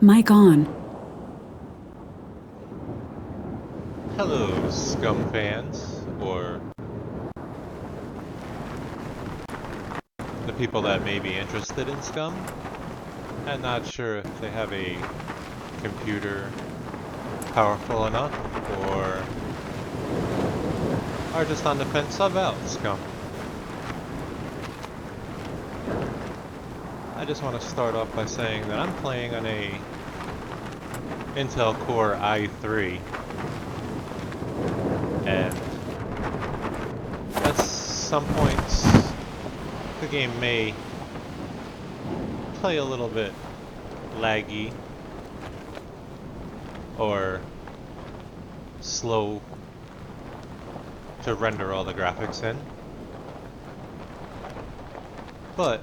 Mic on. Hello, SCUM fans, or the people that may be interested in SCUM. I'm not sure if they have a computer powerful enough, or are just on the fence about SCUM. I just want to start off by saying that I'm playing on a Intel Core i3, and at some points the game may play a little bit laggy or slow to render all the graphics in, but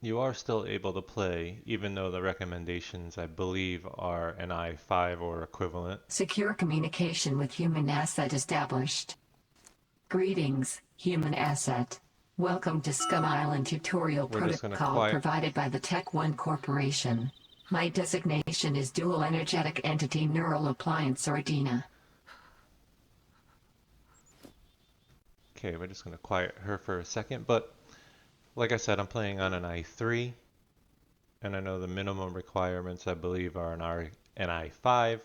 you are still able to play, even though the recommendations, I believe, are an i5 or equivalent. Secure communication with human asset established. Greetings, human asset. Welcome to SCUM Island tutorial We're just going to protocol quiet. provided by the Tech One Corporation. My designation is Dual Energetic Entity Neural Appliance or DENA. Okay, we're just going to quiet her for a second, but like I said, I'm playing on an i3, and I know the minimum requirements, I believe, are an i5,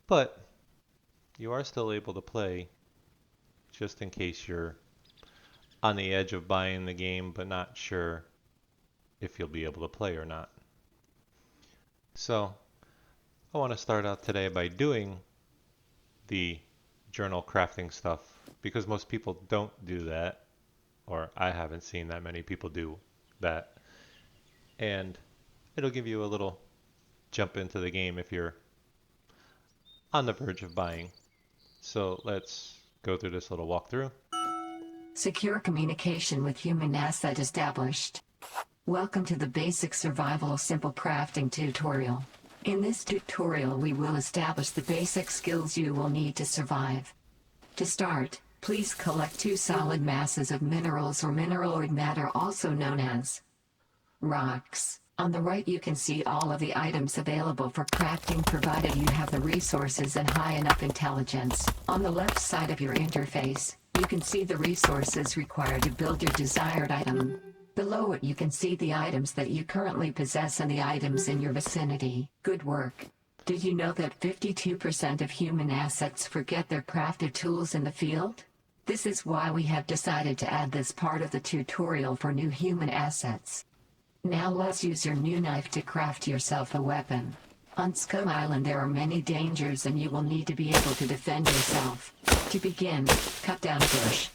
but you are still able to play just in case you're on the edge of buying the game but not sure if you'll be able to play or not. So I want to start out today by doing the journal crafting stuff because most people don't do that, or I haven't seen that many people do that. And it'll give you a little jump into the game if you're on the verge of buying. So let's go through this little walkthrough. Secure communication with human asset established. Welcome to the Basic Survival Simple Crafting tutorial. In this tutorial we will establish the basic skills you will need to survive. To start, please collect 2 solid masses of minerals or mineraloid matter, also known as rocks. On the right you can see all of the items available for crafting provided you have the resources and high enough intelligence. On the left side of your interface, you can see the resources required to build your desired item. Below it you can see the items that you currently possess and the items in your vicinity. Good work. Did you know that 52% of human assets forget their crafted tools in the field? This is why we have decided to add this part of the tutorial for new human assets. Now let's use your new knife to craft yourself a weapon. On SCUM Island there are many dangers and you will need to be able to defend yourself. To begin, cut down a bush.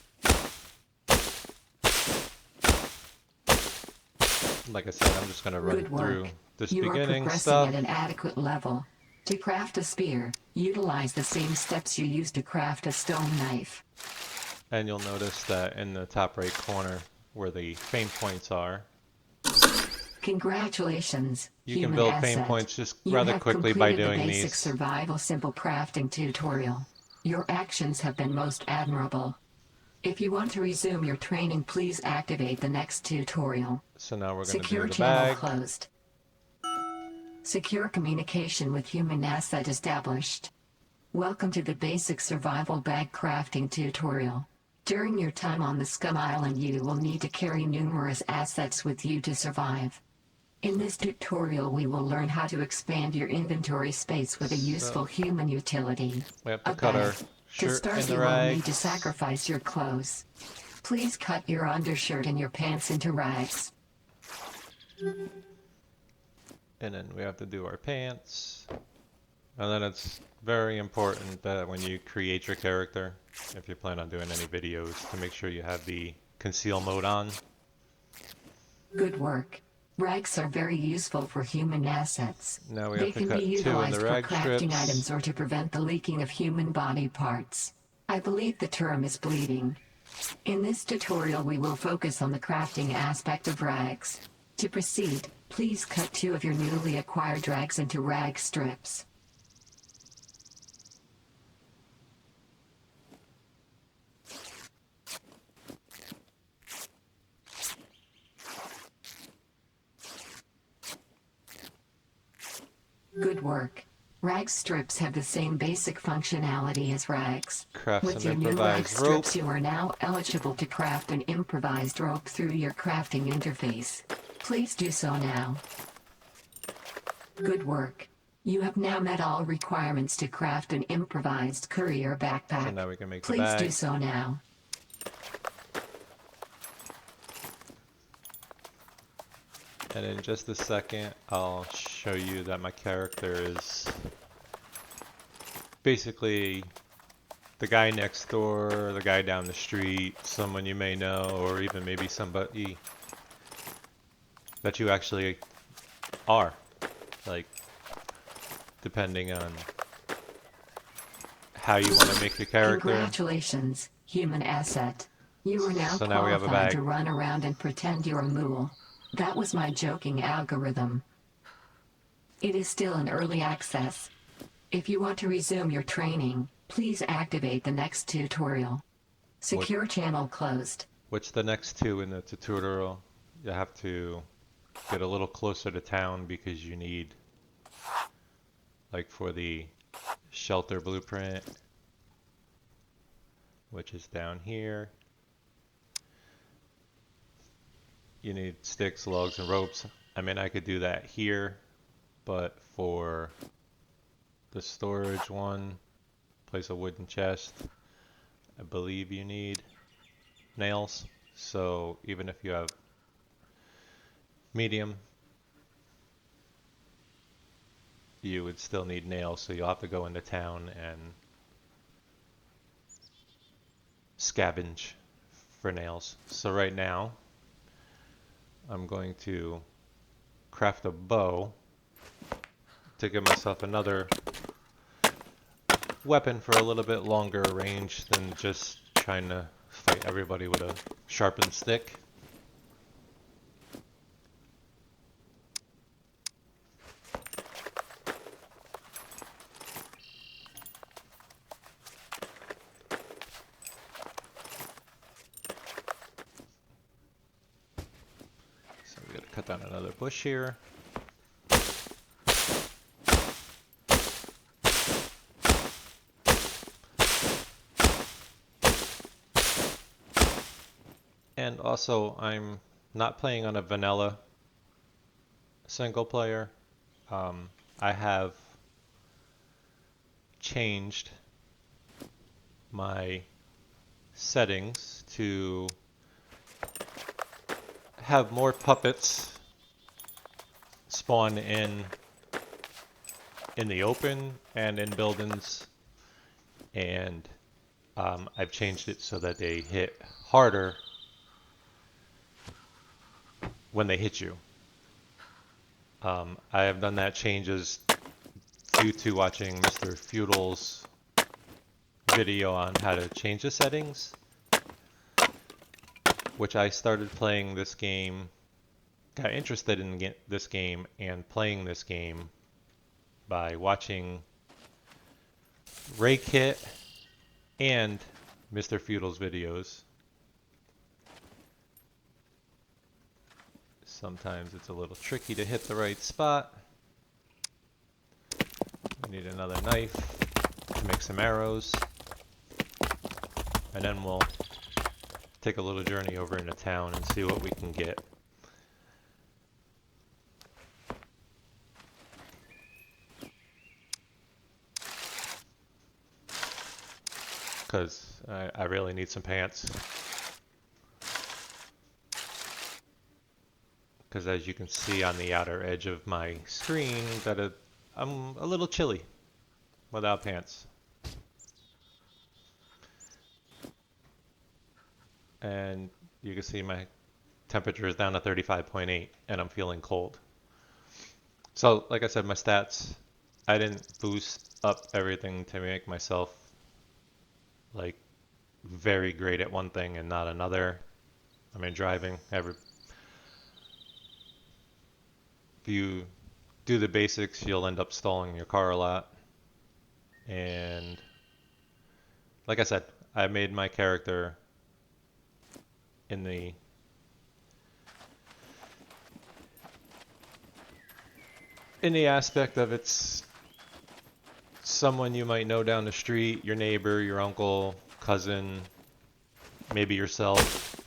Like I said, I'm just going to run Good work. through this You are beginning progressing stuff. at an adequate level. To craft a spear, utilize the same steps you use to craft a stone knife. And you'll notice that in the top right corner where the fame points are, Congratulations, you can human build fame asset. points just You rather have quickly by completed the doing basic these. survival simple crafting tutorial. Your actions have been most admirable. If you want to resume your training, please activate the next tutorial. So now we're going to do Secure the channel bag. closed. Secure communication with human asset established. Welcome to the basic survival bag crafting tutorial. During your time on the SCUM Island you will need to carry numerous assets with you to survive. In this tutorial we will learn how to expand your inventory space with a useful human utility. We have to A cut our bag. To shirt start in the you will need to rags. sacrifice your clothes. Please cut your undershirt and your pants into rags. And then we have to do our pants. And then it's very important that when you create your character, if you plan on doing any videos, to make sure you have the conceal mode on. Good work. Rags are very useful for human assets. Now we They have to can be cut 2 in utilized the for rag crafting strips. items or to prevent the leaking of human body parts. I believe the term is bleeding. In this tutorial we will focus on the crafting aspect of rags. To proceed, please cut 2 of your newly acquired rags into rag strips. Good work. Rag strips have the same basic functionality as rags. Craft With some your new rag improvised rope. strips, you are now eligible to craft an improvised rope through your crafting interface. Please do so now. Good work. You have now met all requirements to craft an improvised courier So backpack. now we can make the Please do bag. so now. And in just a second, I'll show you that my character is basically the guy next door, the guy down the street, someone you may know, or even maybe somebody that you actually are. Like, depending on how you want to make your character. Congratulations, human asset. You are now So now we have a qualified bag. to run around and pretend you're a mule. That was my joking algorithm. It is still in early access. If you want to resume your training, please activate the next tutorial. Secure channel closed. Which the next two in the tutorial, you have to get a little closer to town because you need, like for the shelter blueprint, which is down here. You need sticks, logs, and ropes. I mean, I could do that here, but for the storage one, place a wooden chest, I believe you need nails. So even if you have medium, you would still need nails, so you'll have to go into town and scavenge for nails. So right now, I'm going to craft a bow to give myself another weapon for a little bit longer range than just trying to fight everybody with a sharpened stick. So we gotta cut down another bush here. And also, I'm not playing on a vanilla single player. I have changed my settings to have more puppets spawn in the open and in buildings, and I've changed it so that they hit harder when they hit you. I have done that changes due to watching Mr. Feudal's video on how to change the settings, which I started playing this game, got interested in this game and playing this game by watching Ray Kit and Mr. Feudal's videos. Sometimes it's a little tricky to hit the right spot. We need another knife to make some arrows. And then we'll take a little journey over into town and see what we can get. Because I really need some pants. Because as you can see on the outer edge of my screen, that I'm a little chilly without pants. And you can see my temperature is down to 35.8 and I'm feeling cold. So like I said, my stats, I didn't boost up everything to make myself like very great at one thing and not another. I mean, driving, if you do the basics, you'll end up stalling your car a lot. And like I said, I made my character in in the aspect of it's someone you might know down the street, your neighbor, your uncle, cousin, maybe yourself.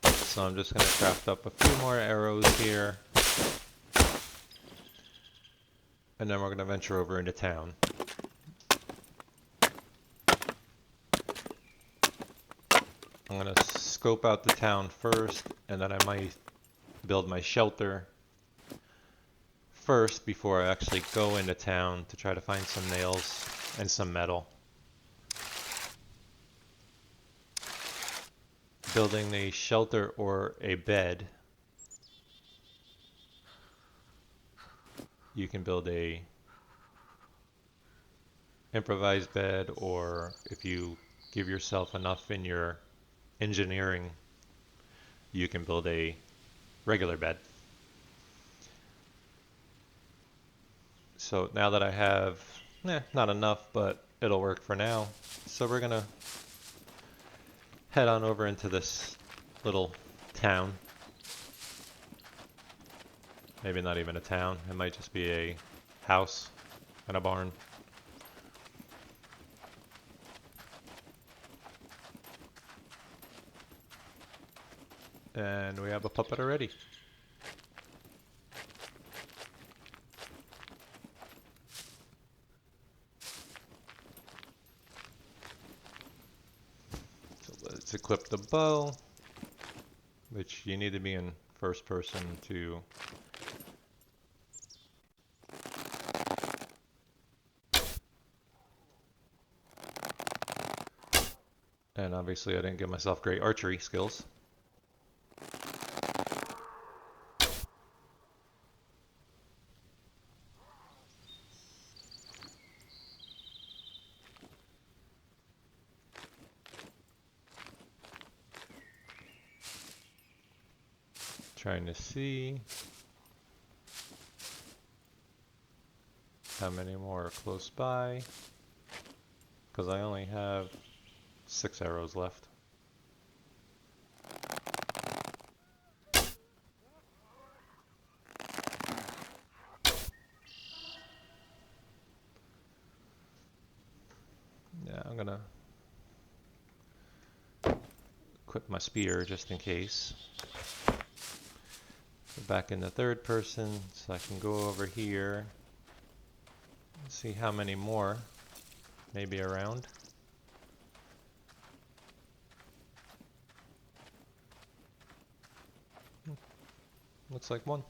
So I'm just going to craft up a few more arrows here. And then we're going to venture over into town. I'm going to scope out the town first, and then I might build my shelter first before I actually go into town to try to find some nails and some metal. Building a shelter or a bed, you can build a improvised bed, or if you give yourself enough in your engineering, you can build a regular bed. So now that I have, not enough, but it'll work for now. So we're gonna head on over into this little town. Maybe not even a town, it might just be a house and a barn. And we have a puppet already. So let's equip the bow, which you need to be in first person to and obviously I didn't give myself great archery skills. Trying to see how many more are close by, because I only have 6 arrows left. Yeah, I'm gonna equip my spear just in case. Go back in the third person so I can go over here and see how many more may be around. Looks like one.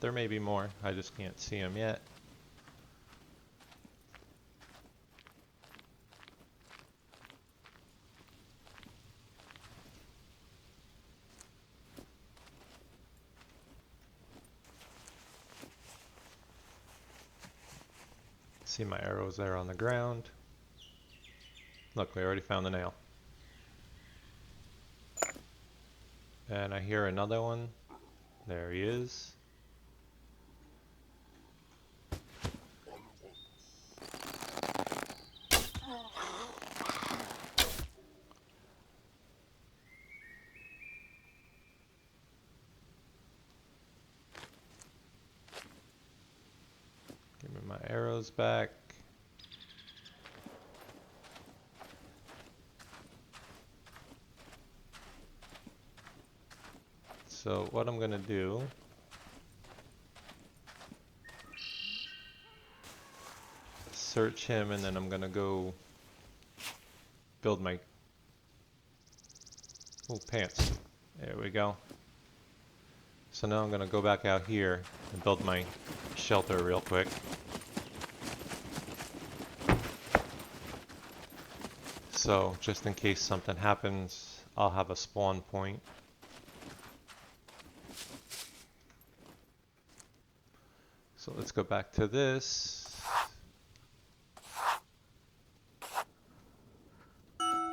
There may be more, I just can't see them yet. See my arrows there on the ground. Look, we already found the nail. And I hear another one. There he is. Give me my arrows back. So what I'm gonna do search him, and then I'm gonna go build my pants. There we go. So now I'm gonna go back out here and build my shelter real quick. So just in case something happens, I'll have a spawn point. So let's go back to this.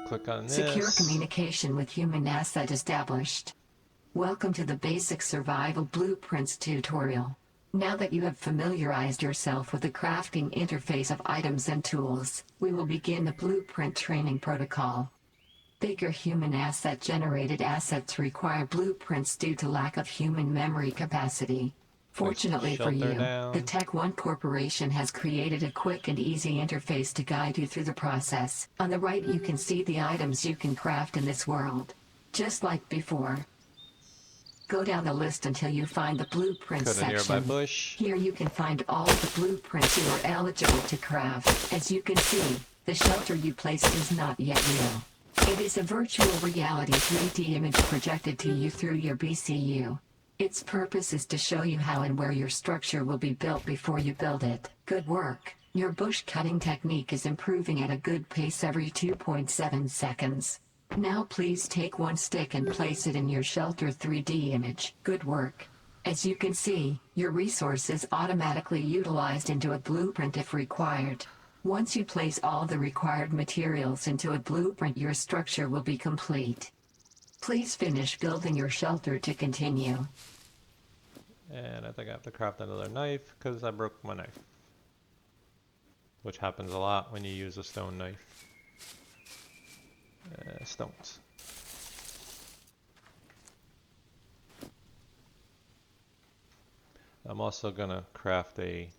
Click on this. Secure communication with human asset established. Welcome to the Basic Survival Blueprints tutorial. Now that you have familiarized yourself with the crafting interface of items and tools, we will begin the blueprint training protocol. Bigger human asset generated assets require blueprints due to lack of human memory capacity. Fortunately for shelter you, the down. Tech One Corporation has created a quick and easy interface to guide you through the process. On the right you can see the items you can craft in this world. Just like before. Go down the list until you find the blueprints Cut a nearby section. bush. Here you can find all of the blueprints you are eligible to craft. As you can see, the shelter you placed is not yet real. It is a virtual reality 3D image projected to you through your BCU. Its purpose is to show you how and where your structure will be built before you build it. Good work. Your bush cutting technique is improving at a good pace every 2.7 seconds. Now please take one stick and place it in your shelter 3D image. Good work. As you can see, your resource is automatically utilized into a blueprint if required. Once you place all the required materials into a blueprint, your structure will be complete. Please finish building your shelter to continue. And I think I have to craft another knife because I broke my knife. Which happens a lot when you use a stone knife. Stones. I'm also gonna craft a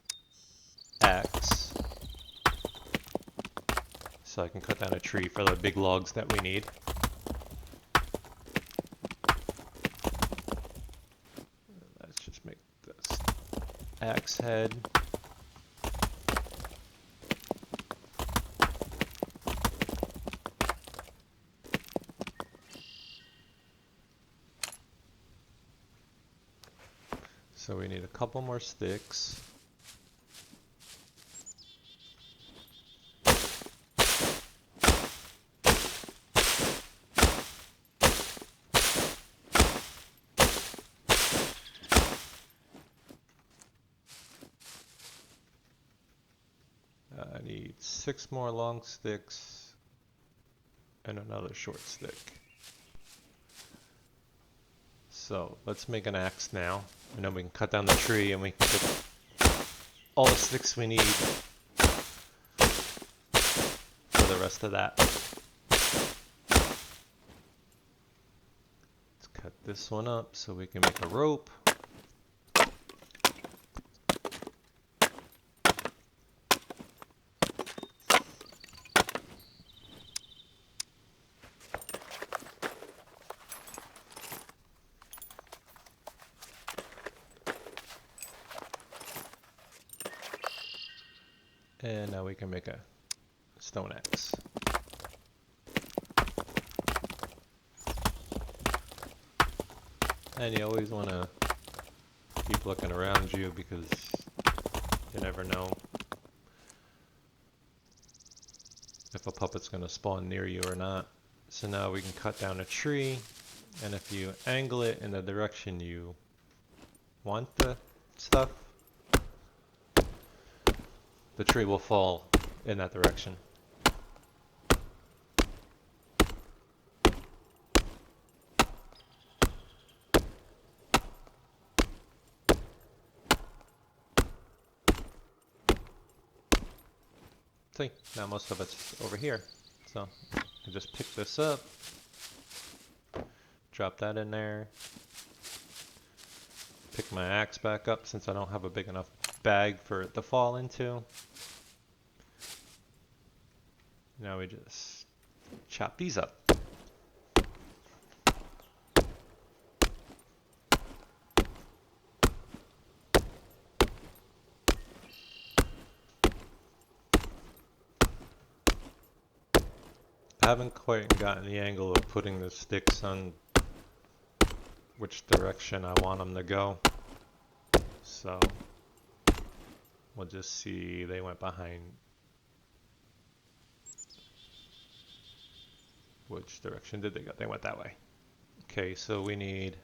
axe so I can cut down a tree for the big logs that we need. Let's just make this axe head. So we need a couple more sticks. I need 6 more long sticks and another short stick. So let's make an axe now, and then we can cut down the tree and we can get all the sticks we need for the rest of that. Let's cut this one up so we can make a rope. And now we can make a stone axe. And you always want to keep looking around you because you never know if a puppet's going to spawn near you or not. So now we can cut down a tree, and if you angle it in the direction you want the stuff, the tree will fall in that direction. See, now most of it's over here. So I just pick this up, drop that in there, pick my axe back up since I don't have a big enough bag for it to fall into. Now we just chop these up. I haven't quite gotten the angle of putting the sticks on which direction I want them to go. So we'll just see. They went behind. Which direction did they go? They went that way. Okay, so we need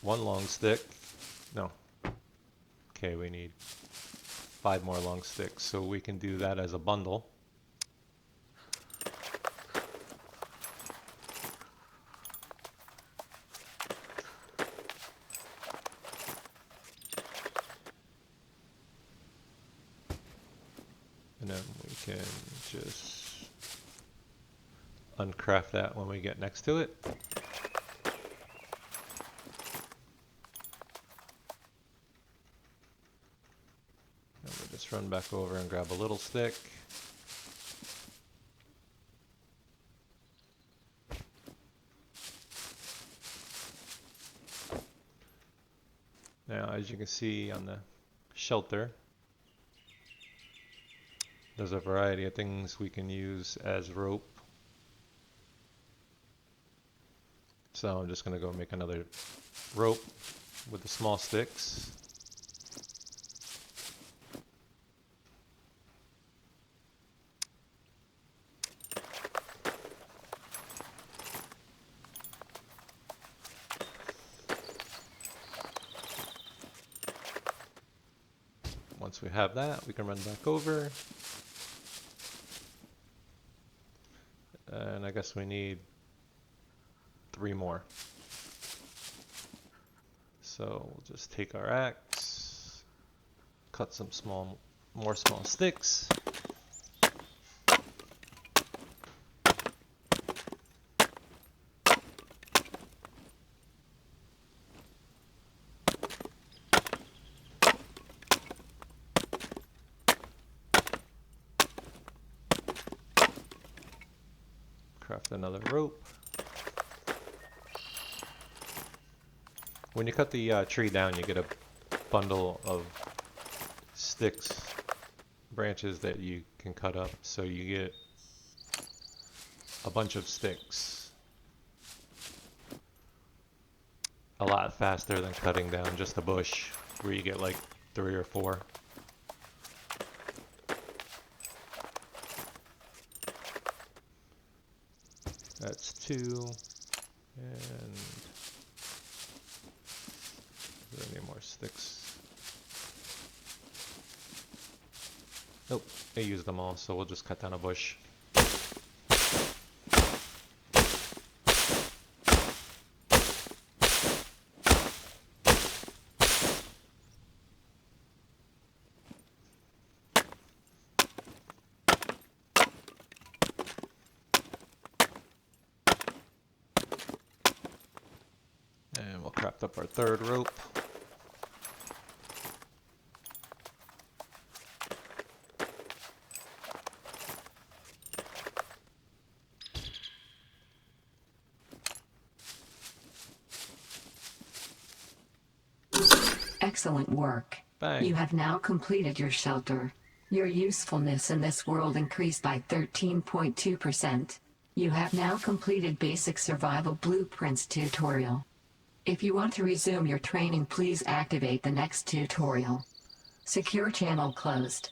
one long stick. No. Okay, we need 5 more long sticks, so we can do that as a bundle. And then we can just uncraft that when we get next to it. And we'll just run back over and grab a little stick. Now, as you can see on the shelter, there's a variety of things we can use as rope. So I'm just going to go make another rope with the small sticks. Once we have that, we can run back over. And I guess we need 3 more. So we'll just take our axe, cut some more small sticks. Craft another rope. When you cut the tree down, you get a bundle of sticks, branches that you can cut up, so you get a bunch of sticks a lot faster than cutting down just a bush where you get like 3 or 4. That's 2, and are there any more sticks? Nope, I used them all, so we'll just cut down a bush. And we'll craft up our 3rd rope. Excellent work. Bang. You have now completed your shelter. Your usefulness in this world increased by 13.2%. You have now completed Basic Survival Blueprints tutorial. If you want to resume your training, please activate the next tutorial. Secure channel closed.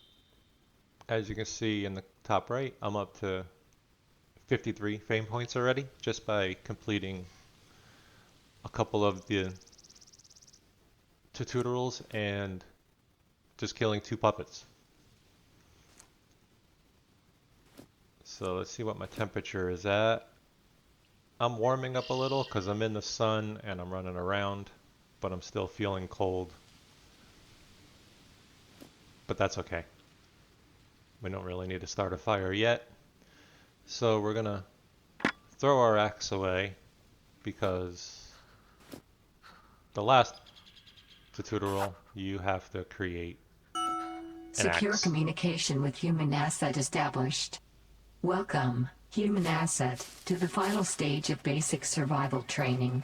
As you can see in the top right, I'm up to 53 fame points already, just by completing a couple of the tutorials and just killing 2 puppets. So let's see what my temperature is at. I'm warming up a little because I'm in the sun and I'm running around, but I'm still feeling cold. But that's okay. We don't really need to start a fire yet. So we're gonna throw our axe away because the last tutorial you have to create an Secure axe. communication with human asset established. Welcome, human asset, to the final stage of basic survival training.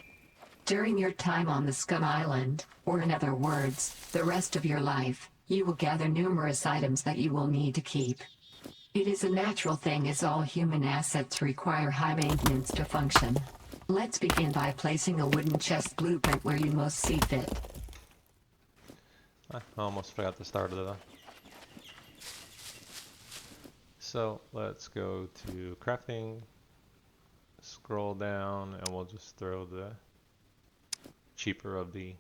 During your time on the SCUM Island, or in other words, the rest of your life, you will gather numerous items that you will need to keep. It is a natural thing as all human assets require high maintenance to function. Let's begin by placing a wooden chest blueprint where you most see fit. I almost forgot the start of the... So let's go to crafting, scroll down, and we'll just throw the cheaper of the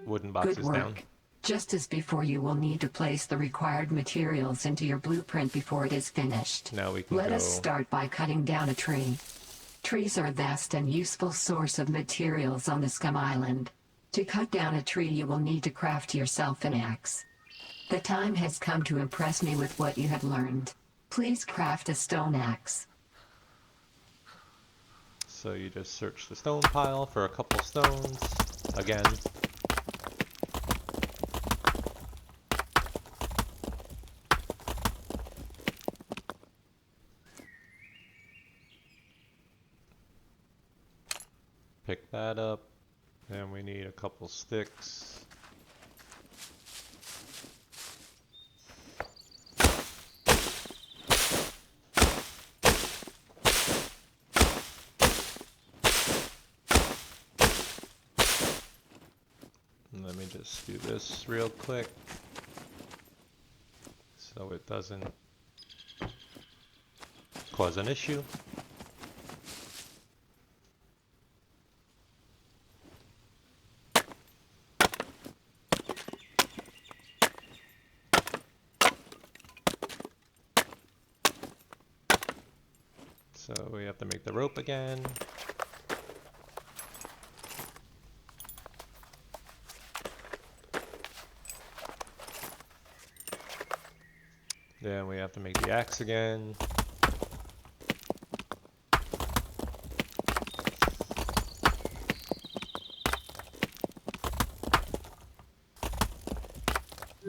wooden boxes Good work. down. Just as before, you will need to place the required materials into your blueprint before it is finished. Now we can Let go... us start by cutting down a tree. Trees are a vast and useful source of materials on the SCUM Island. To cut down a tree, you will need to craft yourself an axe. The time has come to impress me with what you have learned. Please craft a stone axe. So you just search the stone pile for a couple stones. Again. Pick that up. And we need a couple sticks. Let me just do this real quick so it doesn't cause an issue. So we have to make the rope again. Then we have to make the axe again.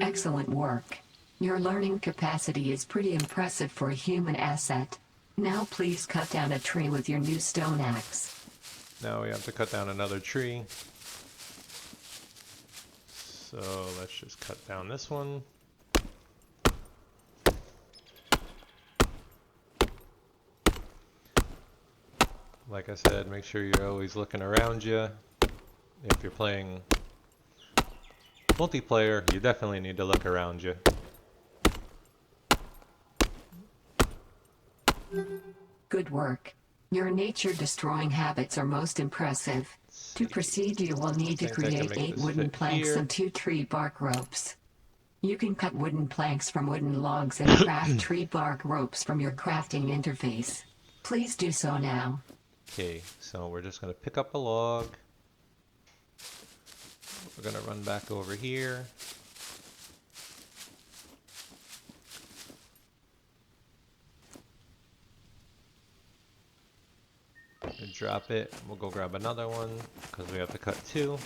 Excellent work. Your learning capacity is pretty impressive for a human asset. Now please cut down a tree with your new stone axe. Now we have to cut down another tree. So let's just cut down this one. Like I said, make sure you're always looking around you. If you're playing multiplayer, you definitely need to look around you. Good work. Your nature-destroying habits are most impressive. To proceed, you will need to I think I can create make 8 this wooden fit planks here. and 2 tree bark ropes. You can cut wooden planks from wooden logs and craft tree bark ropes from your crafting interface. Please do so now. Okay, so we're just going to pick up a log. We're going to run back over here. And drop it. We'll go grab another one because we have to cut 2.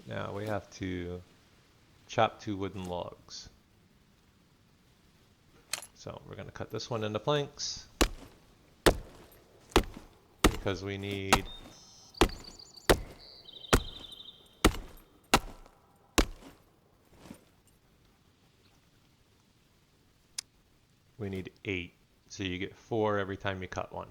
Now we have to chop 2 wooden logs. So we're going to cut this one into planks because we need we need 8. So you get 4 every time you cut one.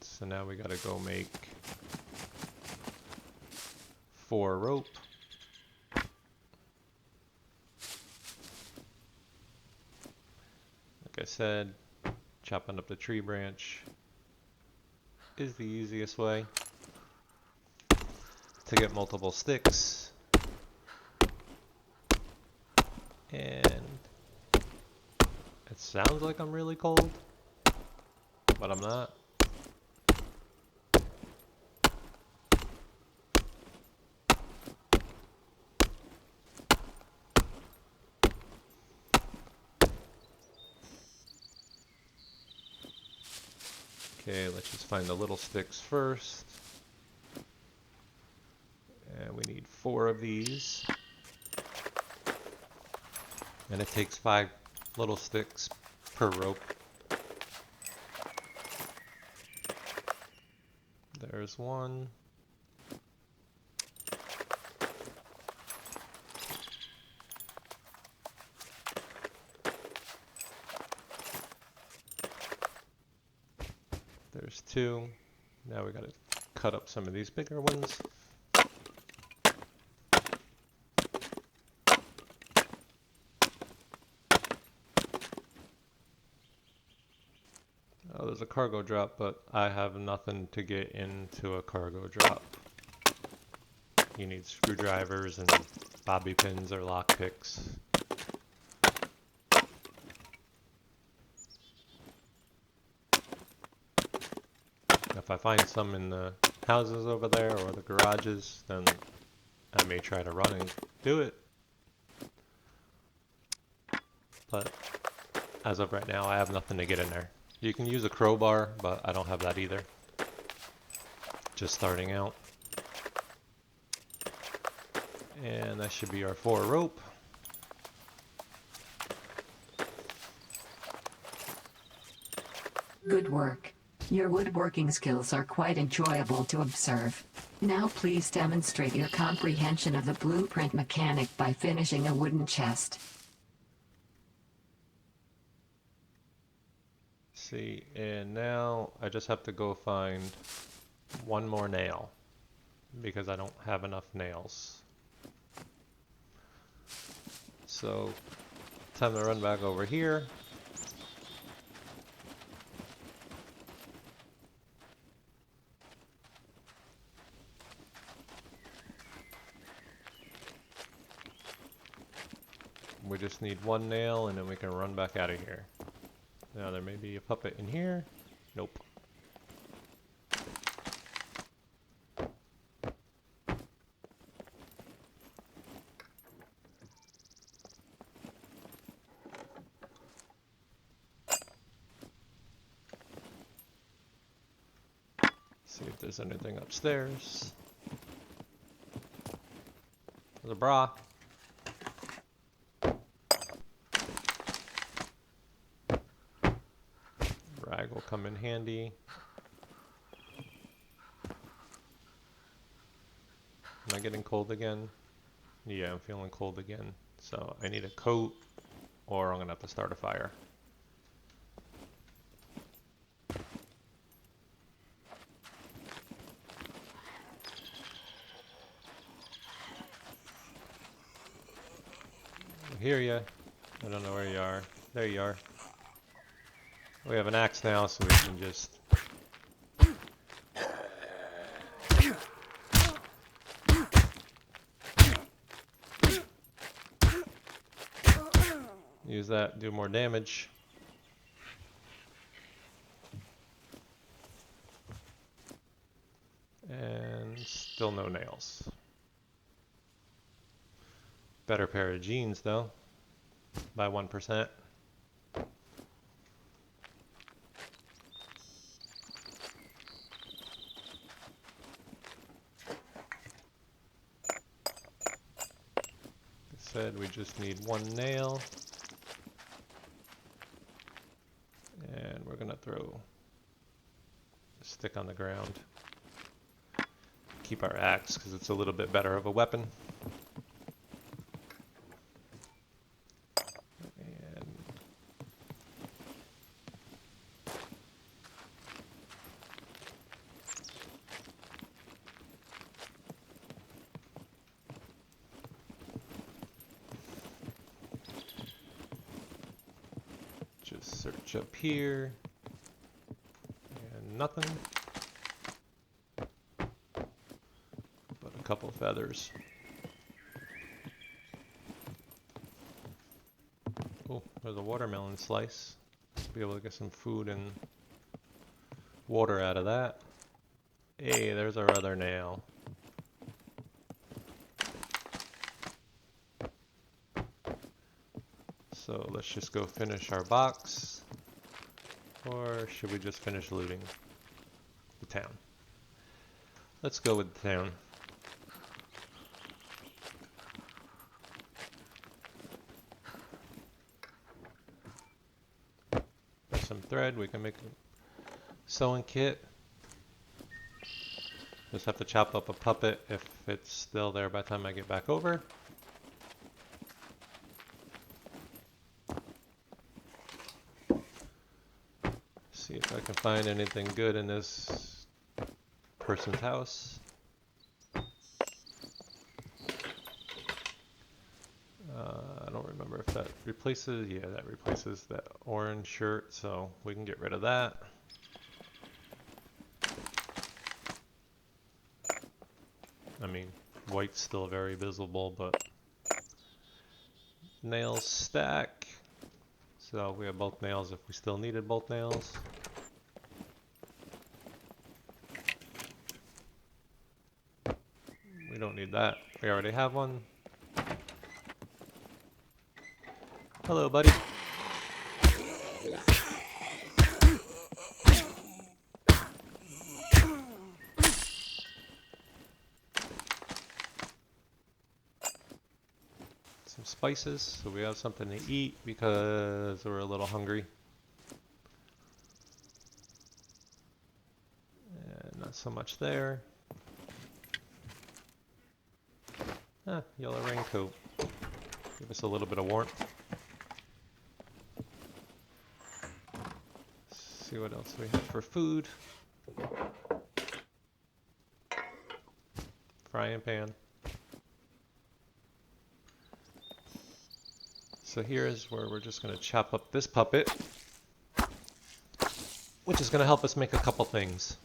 So now we gotta go make 4 rope. Like I said, chopping up the tree branch is the easiest way to get multiple sticks. And it sounds like I'm really cold, but I'm not. Okay, let's just find the little sticks first. And we need 4 of these. And it takes 5 little sticks per rope. There's one. There's 2. Now we gotta cut up some of these bigger ones. was a cargo drop, but I have nothing to get into a cargo drop. You need screwdrivers and bobby pins or lock picks. If I find some in the houses over there or the garages, then I may try to run and do it. But as of right now, I have nothing to get in there. You can use a crowbar, but I don't have that either. Just starting out. And that should be our 4 rope. Good work. Your woodworking skills are quite enjoyable to observe. Now please demonstrate your comprehension of the blueprint mechanic by finishing a wooden chest. See, and now I just have to go find one more nail because I don't have enough nails. So, time to run back over here. We just need one nail and then we can run back out of here. Now there may be a puppet in here. Nope. See if there's anything upstairs. There's a bra. Rag will come in handy. Am I getting cold again? Yeah, I'm feeling cold again. So I need a coat or I'm gonna have to start a fire. I hear ya. I don't know where you are. There you are. We have an axe now, so we can just use that, do more damage. And still no nails. Better pair of jeans though, by 1%. Said we just need one nail, and we're gonna throw a stick on the ground. Keep our axe because it's a little bit better of a weapon. And just search up here, and nothing but a couple feathers. Oh, there's a watermelon slice. Be able to get some food and water out of that. Hey, there's our other nail. So let's just go finish our box. Or should we just finish looting the town? Let's go with the town. Some thread, we can make a sewing kit. Just have to chop up a puppet if it's still there by the time I get back over. See if I can find anything good in this person's house. I don't remember if that replaces, yeah, that replaces that orange shirt, so we can get rid of that. I mean, white's still very visible, but nails stack. So we have both nails if we still needed both nails. We don't need that. We already have one. Hello, buddy. Some spices, so we have something to eat because we're a little hungry. And not so much there. Ah, yellow raincoat. Give us a little bit of warmth. See what else we have for food. Frying pan. So here's where we're just going to chop up this puppet, which is going to help us make a couple things.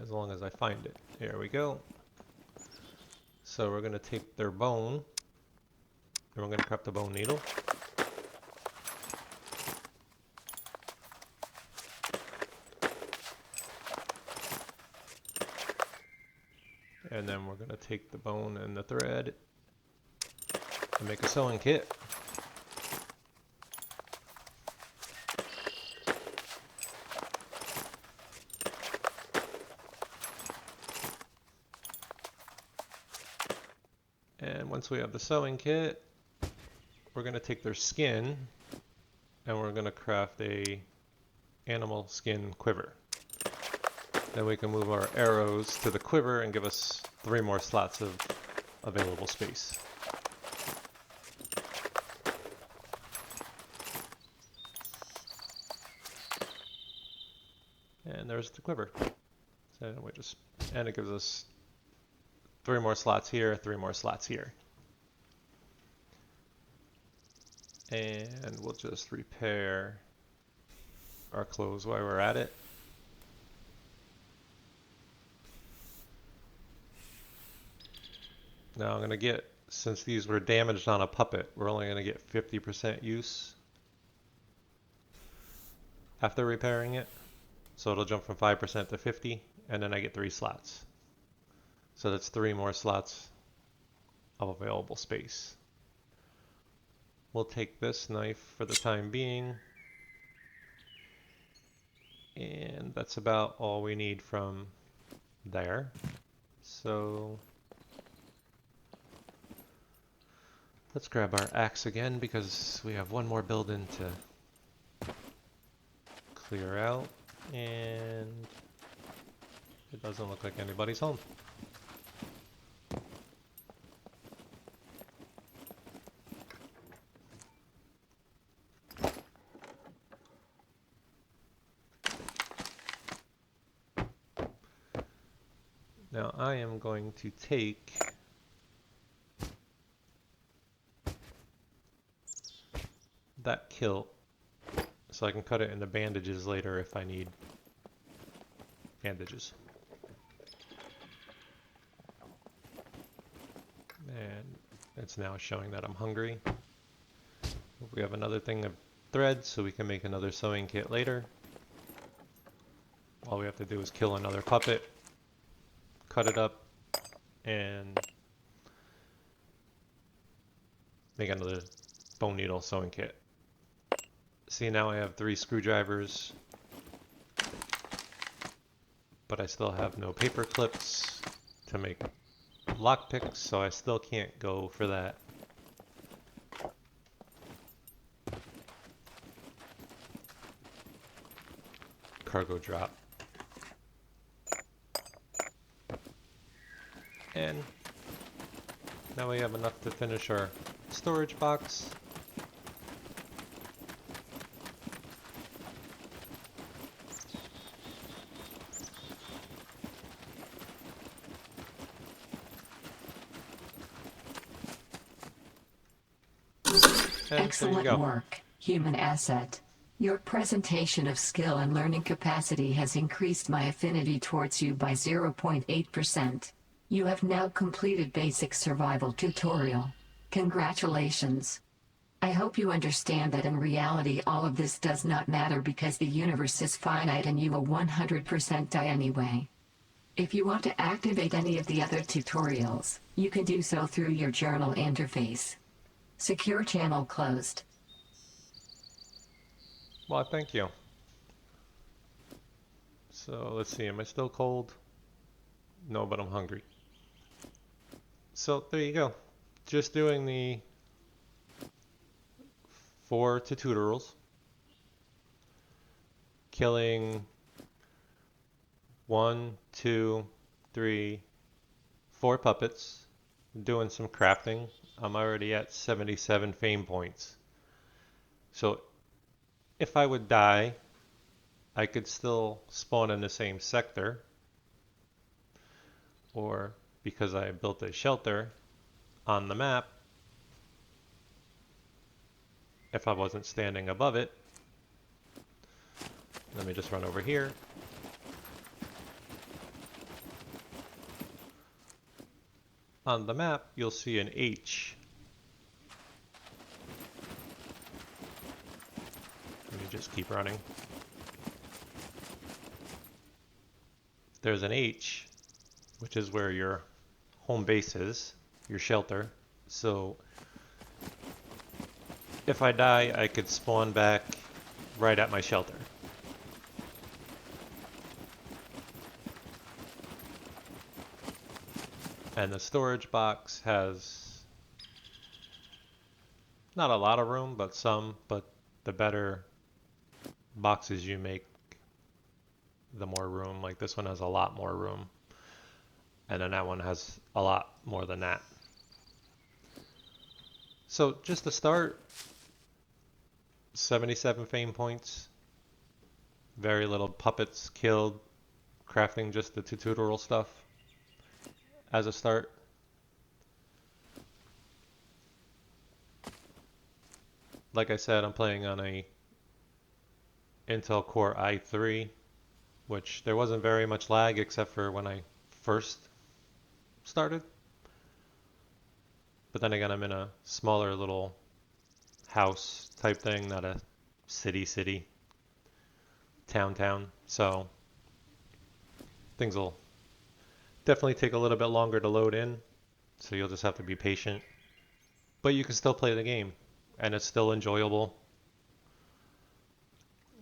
As long as I find it. Here we go. So we're going to take their bone, and we're going to craft the bone needle. And then we're going to take the bone and the thread and make a sewing kit. And once we have the sewing kit, we're going to take their skin and we're going to craft a animal skin quiver. Then we can move our arrows to the quiver and give us 3 more slots of available space. And there's the quiver. So we just, and it gives us 3 more slots here, 3 more slots here. And we'll just repair our clothes while we're at it. Now I'm going to get, since these were damaged on a puppet, we're only going to get 50% use after repairing it. So it'll jump from 5% to 50, and then I get 3 slots. So that's 3 more slots of available space. We'll take this knife for the time being. And that's about all we need from there. So let's grab our axe again because we have one more building to clear out. And it doesn't look like anybody's home. Now I am going to take that kilt so I can cut it into bandages later if I need bandages. And it's now showing that I'm hungry. We have another thing of thread so we can make another sewing kit later. All we have to do is kill another puppet, cut it up, and make another bone needle sewing kit. See, now I have 3 screwdrivers, but I still have no paper clips to make lockpicks, so I still can't go for that cargo drop. And now we have enough to finish our storage box. And there you Excellent go. work, human asset. Your presentation of skill and learning capacity has increased my affinity towards you by 0.8%. You have now completed basic survival tutorial. Congratulations. I hope you understand that in reality all of this does not matter because the universe is finite and you will 100% die anyway. If you want to activate any of the other tutorials, you can do so through your journal interface. Secure channel closed. Well, thank you. So let's see, am I still cold? No, but I'm hungry. So there you go. Just doing the 4 tutorials. Killing 1, 2, 3, 4 puppets. Doing some crafting. I'm already at 77 fame points. So if I would die, I could still spawn in the same sector. Or because I built a shelter on the map, if I wasn't standing above it, let me just run over here. On the map, you'll see an H. Let me just keep running. There's an H, which is where your home base is, your shelter. So if I die, I could spawn back right at my shelter. And the storage box has not a lot of room, but some, but the better boxes you make, the more room. Like this one has a lot more room. And then that one has a lot more than that. So just to start, 77 fame points, very little puppets killed, crafting just the tutorial stuff as a start. Like I said, I'm playing on a Intel Core i3, which there wasn't very much lag except for when I first started. But then again, I'm in a smaller little house type thing, not a city, town. So things will definitely take a little bit longer to load in. So you'll just have to be patient. But you can still play the game and it's still enjoyable.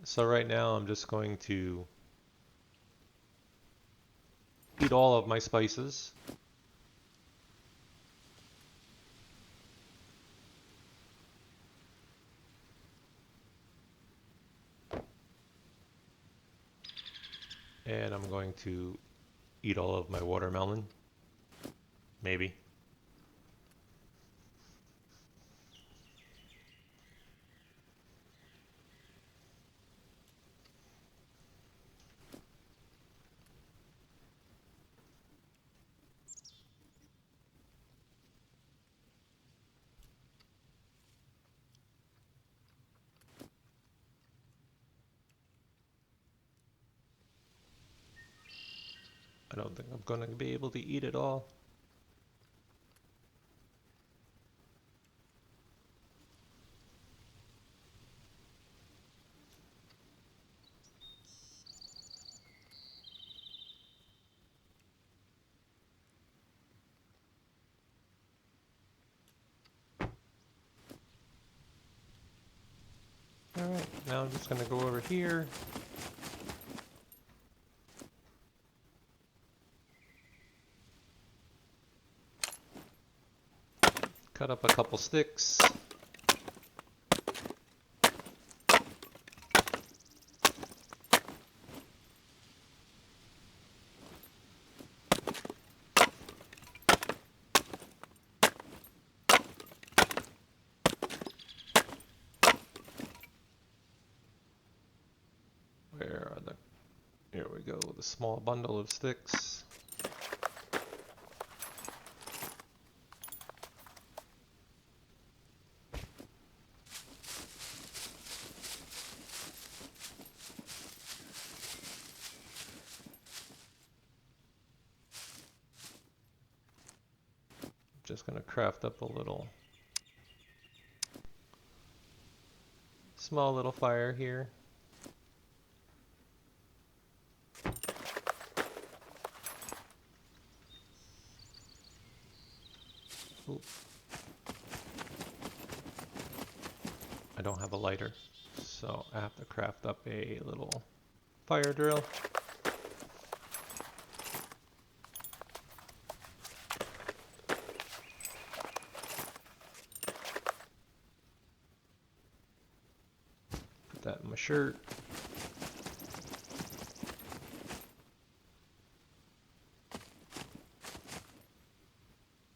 So right now I'm just going to eat all of my spices. And I'm going to eat all of my watermelon. Maybe. I don't think I'm going to be able to eat it all. Alright, now I'm just going to go over here. Cut up a couple sticks. Where are the... Here we go, with a small bundle of sticks. just gonna craft up a little small little fire here. Ooh. I don't have a lighter, so I have to craft up a little fire drill. Put that in my shirt.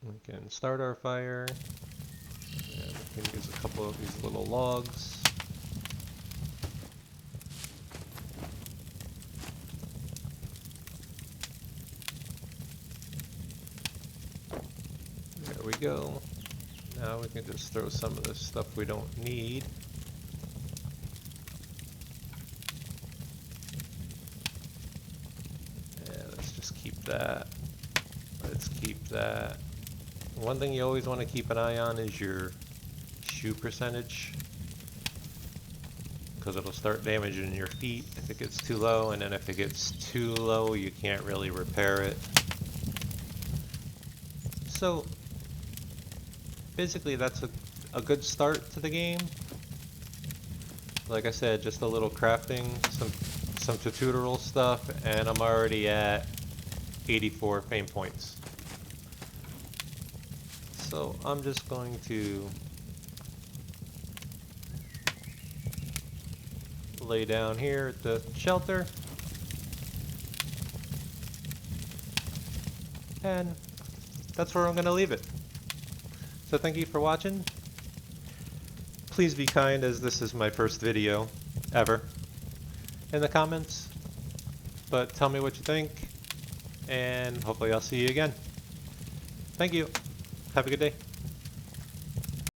We can start our fire, and we can use a couple of these little logs. There we go. Now we can just throw some of this stuff we don't need. And let's just keep that. Let's keep that. One thing you always want to keep an eye on is your shoe percentage, because it'll start damaging your feet if it gets too low, and then if it gets too low you can't really repair it. So basically that's a good start to the game. Like I said, just a little crafting, some tutorial stuff, and I'm already at 84 fame points. So I'm just going to lay down here at the shelter, and that's where I'm going to leave it. So thank you for watching. Please be kind, as this is my first video ever, in the comments, but tell me what you think, and hopefully I'll see you again. Thank you. Have a good day.